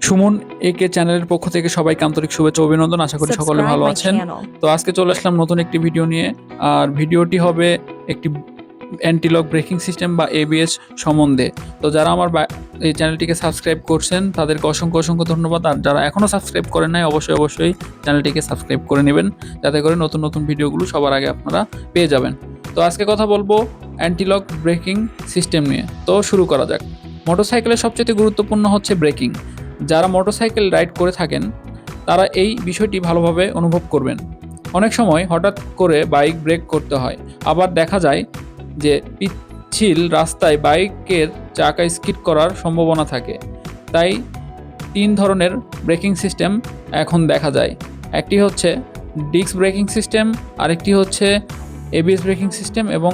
সুমন একে চ্যানেলের পক্ষ থেকে সবাইকে আন্তরিক শুভেচ্ছা ও অভিনন্দন। আশা করি সকলে Subscribe ভালো my আছেন। channel. তো আজকে চলে আসলাম নতুন একটি ভিডিও নিয়ে। আর ভিডিওটি হবে একটি অ্যান্টি লক ব্রেকিং সিস্টেম বা এবিএস সম্বন্ধে। তো যারা আমার এই চ্যানেলটিকে সাবস্ক্রাইব করছেন তাদেরকে অসংখ্য অসংখ্য ধন্যবাদ। আর যারা এখনও সাবস্ক্রাইব করেন নাই অবশ্যই চ্যানেলটিকে সাবস্ক্রাইব করে নেবেন, যাতে করে নতুন নতুন ভিডিওগুলো সবার আগে আপনারা পেয়ে যাবেন। তো আজকে কথা বলবো অ্যান্টি লক ব্রেকিং সিস্টেম নিয়ে। তো শুরু করা যাক। মোটরসাইকেলের সবচেয়ে গুরুত্বপূর্ণ হচ্ছে ব্রেকিং। যারা মোটরসাইকেল রাইড করে থাকেন তারা এই বিষয়টি ভালোভাবে অনুভব করবেন। অনেক সময় হঠাৎ করে বাইক ব্রেক করতে হয়, আবার দেখা যায় যে পিচ্ছিল রাস্তায় বাইকের চাকা স্কিড করার সম্ভাবনা থাকে। তাই 3 ধরনের ব্রেকিং সিস্টেম এখন দেখা যায়। একটি হচ্ছে ডিস্ক ব্রেকিং সিস্টেম, আরেকটি হচ্ছে এবিএস ব্রেকিং সিস্টেম এবং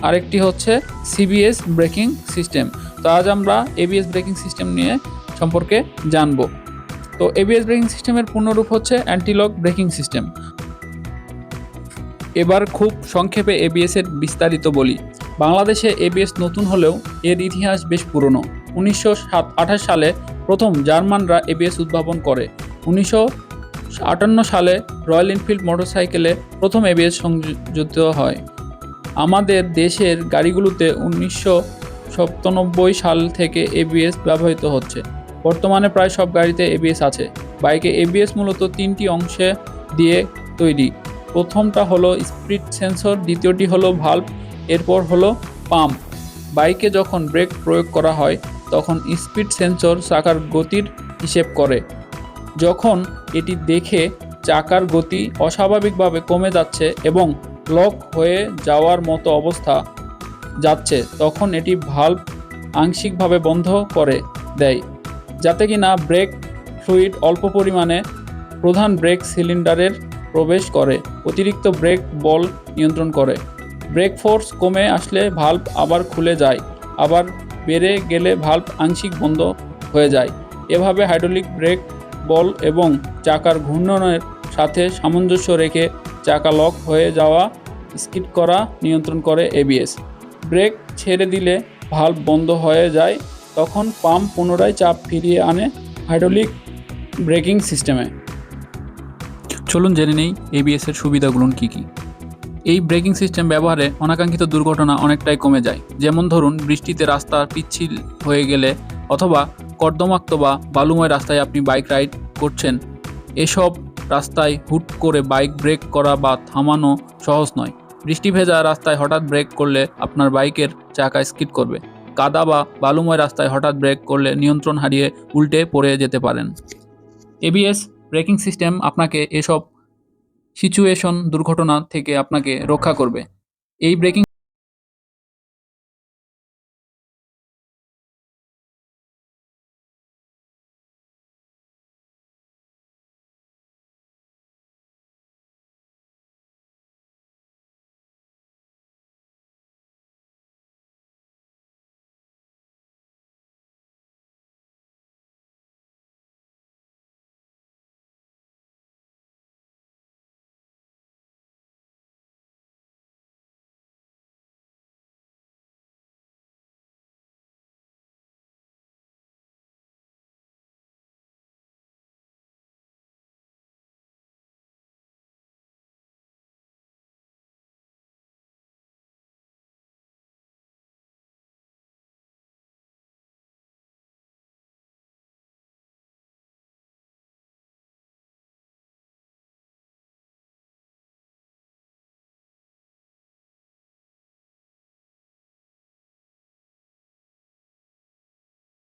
আরেকটি হচ্ছে সিবিএস ব্রেকিং সিস্টেম। তো আজ আমরা এবিএস ব্রেকিং সিস্টেম নিয়ে সম্পর্কে জানব। তো এবিএস ব্রেকিং সিস্টেমের পূর্ণরূপ হচ্ছে অ্যান্টি লক ব্রেকিং সিস্টেম। এবার খুব সংক্ষেপে এবিএস এর বিস্তারিত বলি। বাংলাদেশে এবিএস নতুন হলেও এর ইতিহাস বেশ পুরনো। 1928 সালে প্রথম জার্মানরা এবিএস উদ্ভাবন করে। 1958 সালে রয়্যাল এনফিল্ড মোটরসাইকেলে প্রথম এবিএস সংযোজিত হয়। আমাদের দেশের গাড়িগুলোতে 1997 সাল থেকে এবিএস ব্যবহৃত হচ্ছে। বর্তমানে প্রায় সব গাড়িতে এবিএস আছে। বাইকে এবিএস মূলত 3টি অংশে দিয়ে তৈরি। প্রথমটা হলো স্পিড সেন্সর, দ্বিতীয়টি হলো ভালভ, এরপর হলো পাম্প। বাইকে যখন ব্রেক প্রয়োগ করা হয় তখন স্পিড সেন্সর চাকার গতির হিসেব করে। যখন এটি দেখে চাকার গতি অস্বাভাবিকভাবে কমে যাচ্ছে এবং লক হয়ে যাওয়ার মতো অবস্থা যাচ্ছে, তখন এটি ভালভ আংশিকভাবে বন্ধ করে দেয়, যাতে কিনা ব্রেক ফ্লুইড অল্প পরিমাণে প্রধান ব্রেক সিলিন্ডারের প্রবেশ করে অতিরিক্ত ব্রেক বল নিয়ন্ত্রণ করে। ব্রেক ফোর্স কমে আসলে ভালভ আবার খুলে যায়, আবার বেড়ে গেলে ভালভ আংশিক বন্ধ হয়ে যায়। এভাবে হাইড্রোলিক ব্রেক বল এবং চাকার ঘূর্ণনের সাথে সামঞ্জস্য রেখে চাকা লক হয়ে যাওয়া, স্কিড করা নিয়ন্ত্রণ করে এবিএস। ব্রেক ছেড়ে দিলে ভালভ বন্ধ হয়ে যায়, তখন পাম্প পুনরায় চাপ ফিরিয়ে আনে হাইড্রোলিক ব্রেকিং সিস্টেমে। চলুন জেনে নেই এবিএস এর সুবিধাগুলো কী কী। এই ব্রেকিং সিস্টেম ব্যবহারে অনাকাঙ্ক্ষিত দুর্ঘটনা অনেকটাই কমে যায়। যেমন ধরুন, বৃষ্টিতে রাস্তা পিচ্ছিল হয়ে গেলে অথবা কর্দমাক্ত বা বালুময় রাস্তায় আপনি বাইক রাইড করছেন। এসব রাস্তায় হুট করে বাইক ব্রেক করা বা থামানো সহজ নয়। বৃষ্টি ভেজা রাস্তায় হঠাৎ ব্রেক করলে আপনার বাইকের চাকা স্কিড করবে। কাদা বা বালুময় রাস্তায় হঠাৎ ব্রেক করলে নিয়ন্ত্রণ হারিয়ে উল্টে পড়ে যেতে পারেন। এবিএস ব্রেকিং সিস্টেম আপনাকে এসব সিচুয়েশন দুর্ঘটনা থেকে আপনাকে রক্ষা করবে। এই ব্রেকিং